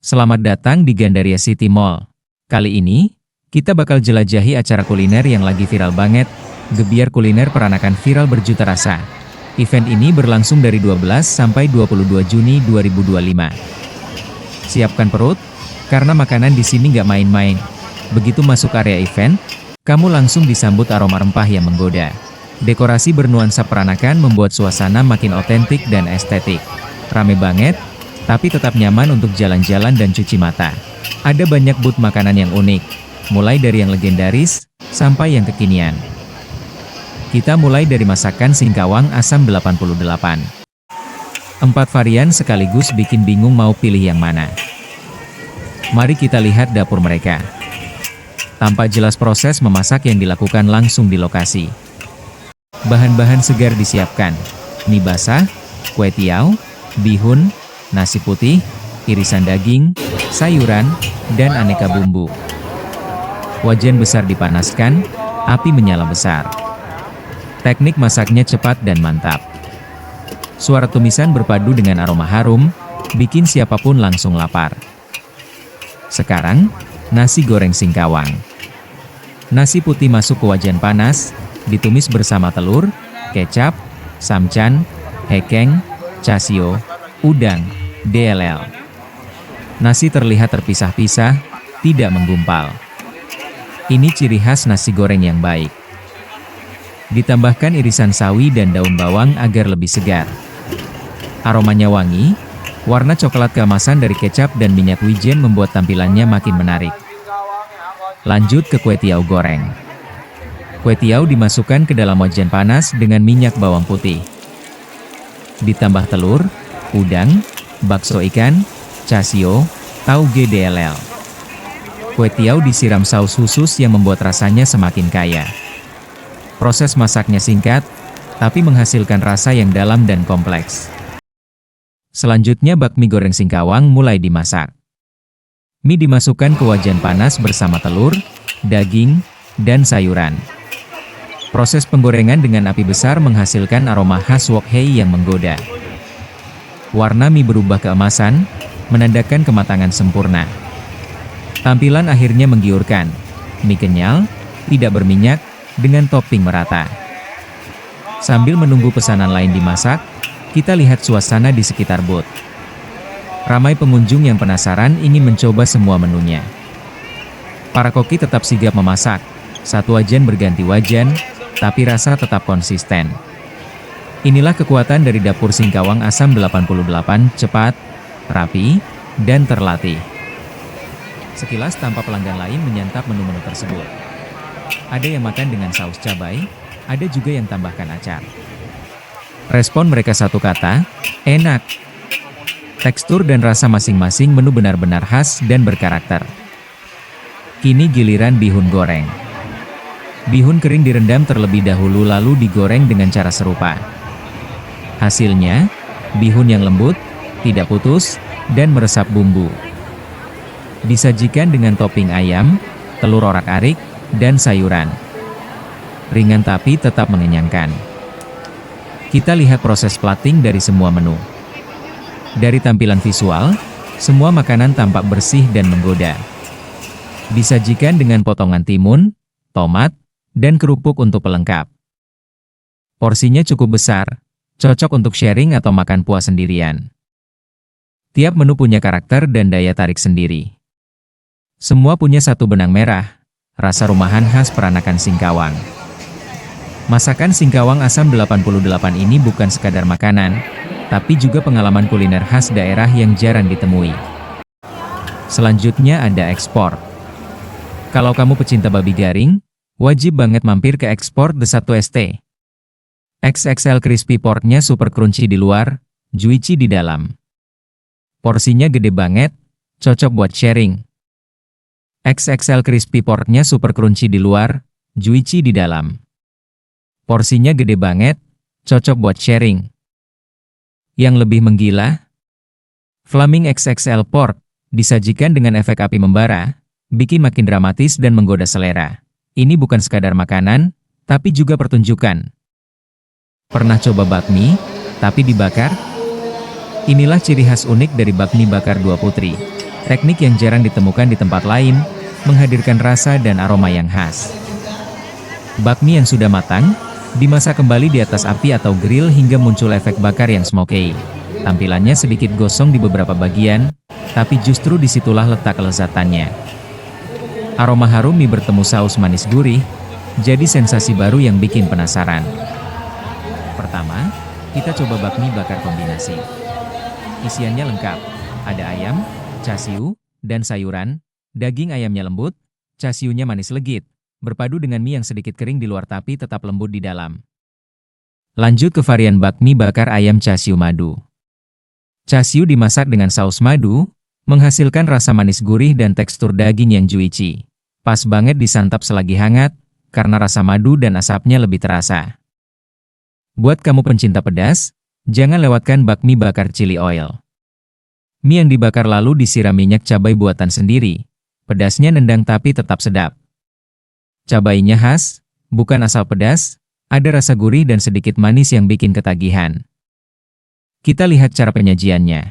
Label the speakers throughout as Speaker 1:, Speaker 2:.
Speaker 1: Selamat datang di Gandaria City Mall. Kali ini, kita bakal jelajahi acara kuliner yang lagi viral banget, Gebiar Kuliner Peranakan Viral Berjuta Rasa. Event ini berlangsung dari 12 sampai 22 Juni 2025. Siapkan perut, karena makanan di sini nggak main-main. Begitu masuk area event, kamu langsung disambut aroma rempah yang menggoda. Dekorasi bernuansa peranakan membuat suasana makin otentik dan estetik. Rame banget, tapi tetap nyaman untuk jalan-jalan dan cuci mata. Ada banyak booth makanan yang unik, mulai dari yang legendaris, sampai yang kekinian. Kita mulai dari masakan singkawang asam 88. 4 varian sekaligus bikin bingung mau pilih yang mana. Mari kita lihat dapur mereka. Tampak jelas proses memasak yang dilakukan langsung di lokasi. Bahan-bahan segar disiapkan. Mie basah, kue tiaw, bihun, nasi putih, irisan daging, sayuran, dan aneka bumbu. Wajan besar dipanaskan, api menyala besar. Teknik masaknya cepat dan mantap. Suara tumisan berpadu dengan aroma harum, bikin siapapun langsung lapar. Sekarang, nasi goreng singkawang. Nasi putih masuk ke wajan panas, ditumis bersama telur, kecap, samcan, hekeng, chasio, udang, DLL. Nasi terlihat terpisah-pisah, tidak menggumpal. Ini ciri khas nasi goreng yang baik. Ditambahkan irisan sawi dan daun bawang agar lebih segar. Aromanya wangi, warna coklat keemasan dari kecap dan minyak wijen membuat tampilannya makin menarik. Lanjut ke kue tiaw goreng. Kue tiaw dimasukkan ke dalam wajan panas dengan minyak bawang putih. Ditambah telur, udang, bakso ikan, chasio, tauge DLL. Kue tiaw disiram saus khusus yang membuat rasanya semakin kaya. Proses masaknya singkat, tapi menghasilkan rasa yang dalam dan kompleks. Selanjutnya bakmi goreng singkawang mulai dimasak. Mie dimasukkan ke wajan panas bersama telur, daging, dan sayuran. Proses penggorengan dengan api besar menghasilkan aroma khas wok hei yang menggoda. Warna mie berubah keemasan, menandakan kematangan sempurna. Tampilan akhirnya menggiurkan. Mie kenyal, tidak berminyak, dengan topping merata. Sambil menunggu pesanan lain dimasak, kita lihat suasana di sekitar booth. Ramai pengunjung yang penasaran ingin mencoba semua menunya. Para koki tetap sigap memasak. Satu wajan berganti wajan, tapi rasa tetap konsisten. Inilah kekuatan dari dapur singkawang asam 88, cepat, rapi, dan terlatih. Sekilas tanpa pelanggan lain menyantap menu-menu tersebut. Ada yang makan dengan saus cabai, ada juga yang tambahkan acar. Respon mereka satu kata, enak. Tekstur dan rasa masing-masing menu benar-benar khas dan berkarakter. Kini giliran bihun goreng. Bihun kering direndam terlebih dahulu lalu digoreng dengan cara serupa. Hasilnya, bihun yang lembut, tidak putus, dan meresap bumbu. Disajikan dengan topping ayam, telur orak-arik, dan sayuran. Ringan tapi tetap mengenyangkan. Kita lihat proses plating dari semua menu. Dari tampilan visual, semua makanan tampak bersih dan menggoda. Disajikan dengan potongan timun, tomat, dan kerupuk untuk pelengkap. Porsinya cukup besar, cocok untuk sharing atau makan puas sendirian. Tiap menu punya karakter dan daya tarik sendiri. Semua punya satu benang merah, rasa rumahan khas peranakan singkawang. Masakan singkawang asam 88 ini bukan sekadar makanan, tapi juga pengalaman kuliner khas daerah yang jarang ditemui. Selanjutnya ada ekspor. Kalau kamu pecinta babi garing, wajib banget mampir ke ekspor The 1ST. XXL crispy porknya super crunchy di luar, juicy di dalam. Porsinya gede banget, cocok buat sharing. XXL crispy porknya super crunchy di luar, juicy di dalam. Porsinya gede banget, cocok buat sharing. Yang lebih menggila, Flaming XXL pork disajikan dengan efek api membara, bikin makin dramatis dan menggoda selera. Ini bukan sekadar makanan, tapi juga pertunjukan. Pernah coba bakmi, tapi dibakar? Inilah ciri khas unik dari bakmi bakar Dua Putri. Teknik yang jarang ditemukan di tempat lain, menghadirkan rasa dan aroma yang khas. Bakmi yang sudah matang, dimasak kembali di atas api atau grill hingga muncul efek bakar yang smoky. Tampilannya sedikit gosong di beberapa bagian, tapi justru disitulah letak kelezatannya. Aroma harum mie bertemu saus manis gurih, jadi sensasi baru yang bikin penasaran. Pertama, kita coba bakmi bakar kombinasi. Isiannya lengkap, ada ayam, chasiu, dan sayuran. Daging ayamnya lembut, chasiunya manis legit, berpadu dengan mie yang sedikit kering di luar tapi tetap lembut di dalam. Lanjut ke varian bakmi bakar ayam chasiu madu. Chasiu dimasak dengan saus madu, menghasilkan rasa manis gurih dan tekstur daging yang juicy. Pas banget disantap selagi hangat, karena rasa madu dan asapnya lebih terasa. Buat kamu pencinta pedas, jangan lewatkan bakmi bakar chili oil. Mie yang dibakar lalu disiram minyak cabai buatan sendiri. Pedasnya nendang tapi tetap sedap. Cabainya khas, bukan asal pedas, ada rasa gurih dan sedikit manis yang bikin ketagihan. Kita lihat cara penyajiannya.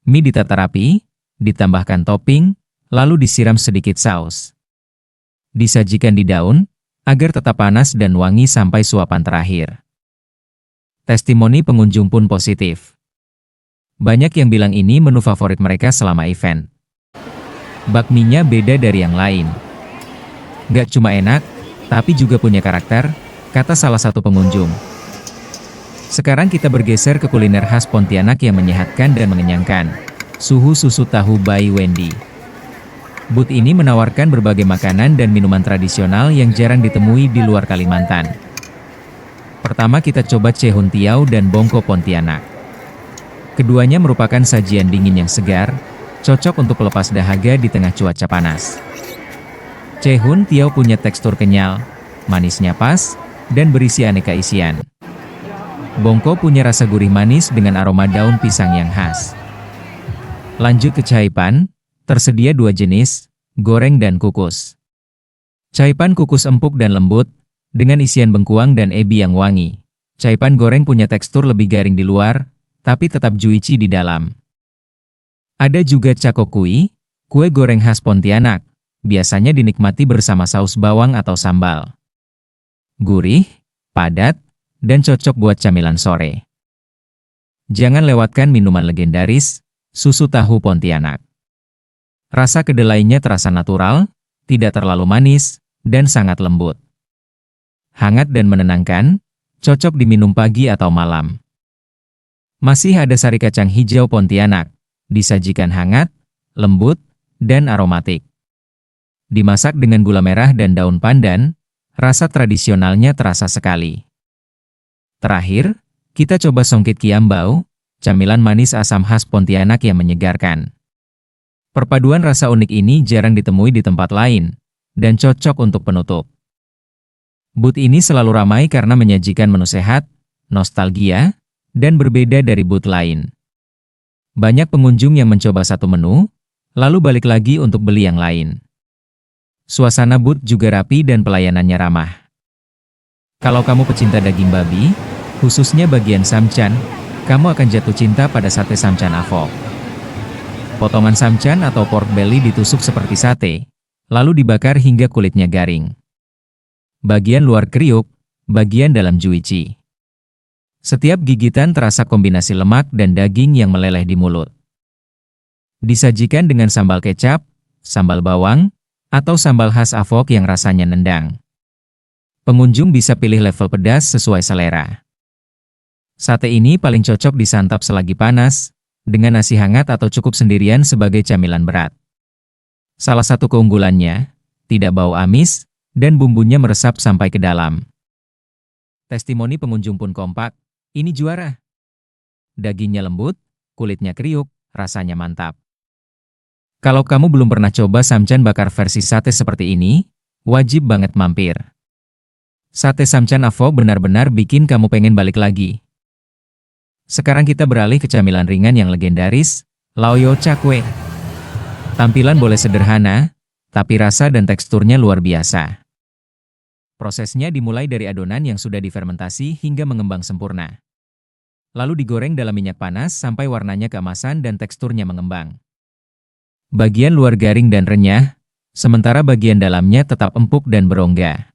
Speaker 1: Mie ditata rapi, ditambahkan topping, lalu disiram sedikit saus. Disajikan di daun, agar tetap panas dan wangi sampai suapan terakhir. Testimoni pengunjung pun positif. Banyak yang bilang ini menu favorit mereka selama event. Bakminya beda dari yang lain. Gak cuma enak, tapi juga punya karakter, kata salah satu pengunjung. Sekarang kita bergeser ke kuliner khas Pontianak yang menyehatkan dan mengenyangkan. Suhu susu tahu by Wendy. Booth ini menawarkan berbagai makanan dan minuman tradisional yang jarang ditemui di luar Kalimantan. Pertama kita coba cehun tiao dan bongko Pontianak. Keduanya merupakan sajian dingin yang segar, cocok untuk pelepas dahaga di tengah cuaca panas. Cehun tiao punya tekstur kenyal, manisnya pas, dan berisi aneka isian. Bongko punya rasa gurih manis dengan aroma daun pisang yang khas. Lanjut ke caipan, tersedia dua jenis, goreng dan kukus. Caipan kukus empuk dan lembut, dengan isian bengkuang dan ebi yang wangi. Caipan goreng punya tekstur lebih garing di luar, tapi tetap juicy di dalam. Ada juga cakokui, kue goreng khas Pontianak, biasanya dinikmati bersama saus bawang atau sambal. Gurih, padat, dan cocok buat camilan sore. Jangan lewatkan minuman legendaris, susu tahu Pontianak. Rasa kedelainya terasa natural, tidak terlalu manis, dan sangat lembut. Hangat dan menenangkan, cocok diminum pagi atau malam. Masih ada sari kacang hijau Pontianak, disajikan hangat, lembut, dan aromatik. Dimasak dengan gula merah dan daun pandan, rasa tradisionalnya terasa sekali. Terakhir, kita coba songkit kiambau, camilan manis asam khas Pontianak yang menyegarkan. Perpaduan rasa unik ini jarang ditemui di tempat lain, dan cocok untuk penutup. Booth ini selalu ramai karena menyajikan menu sehat, nostalgia, dan berbeda dari booth lain. Banyak pengunjung yang mencoba satu menu, lalu balik lagi untuk beli yang lain. Suasana booth juga rapi dan pelayanannya ramah. Kalau kamu pecinta daging babi, khususnya bagian samcan, kamu akan jatuh cinta pada sate samcan avok. Potongan samcan atau pork belly ditusuk seperti sate, lalu dibakar hingga kulitnya garing. Bagian luar kriuk, bagian dalam juicy. Setiap gigitan terasa kombinasi lemak dan daging yang meleleh di mulut. Disajikan dengan sambal kecap, sambal bawang, atau sambal khas avok yang rasanya nendang. Pengunjung bisa pilih level pedas sesuai selera. Sate ini paling cocok disantap selagi panas, dengan nasi hangat atau cukup sendirian sebagai camilan berat. Salah satu keunggulannya, tidak bau amis, dan bumbunya meresap sampai ke dalam. Testimoni pengunjung pun kompak, ini juara. Dagingnya lembut, kulitnya kriuk, rasanya mantap. Kalau kamu belum pernah coba samcan bakar versi sate seperti ini, wajib banget mampir. Sate samcan avok benar-benar bikin kamu pengen balik lagi. Sekarang kita beralih ke camilan ringan yang legendaris, laoyo cakwe. Tampilan boleh sederhana, tapi rasa dan teksturnya luar biasa. Prosesnya dimulai dari adonan yang sudah difermentasi hingga mengembang sempurna. Lalu digoreng dalam minyak panas sampai warnanya keemasan dan teksturnya mengembang. Bagian luar garing dan renyah, sementara bagian dalamnya tetap empuk dan berongga.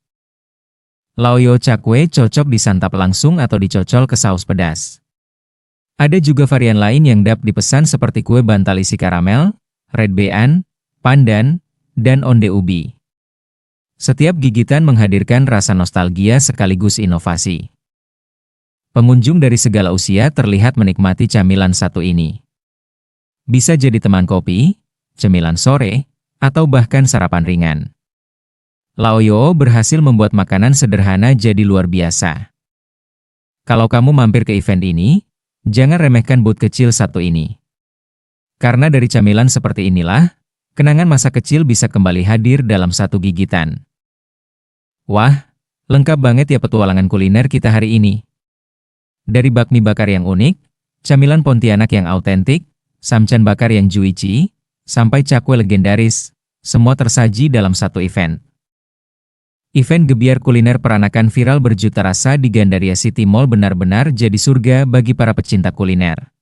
Speaker 1: Laoyo cakwe cocok disantap langsung atau dicocol ke saus pedas. Ada juga varian lain yang dapat dipesan seperti kue bantal isi karamel, red bean, pandan, dan onde ubi. Setiap gigitan menghadirkan rasa nostalgia sekaligus inovasi. Pengunjung dari segala usia terlihat menikmati camilan satu ini. Bisa jadi teman kopi, cemilan sore, atau bahkan sarapan ringan. Laoyo berhasil membuat makanan sederhana jadi luar biasa. Kalau kamu mampir ke event ini, jangan remehkan booth kecil satu ini. Karena dari camilan seperti inilah, kenangan masa kecil bisa kembali hadir dalam satu gigitan. Wah, lengkap banget ya petualangan kuliner kita hari ini. Dari bakmi bakar yang unik, camilan Pontianak yang autentik, samcan bakar yang juicy, sampai cakwe legendaris, semua tersaji dalam satu event. Event gebiar kuliner peranakan viral berjuta rasa di Gandaria City Mall benar-benar jadi surga bagi para pecinta kuliner.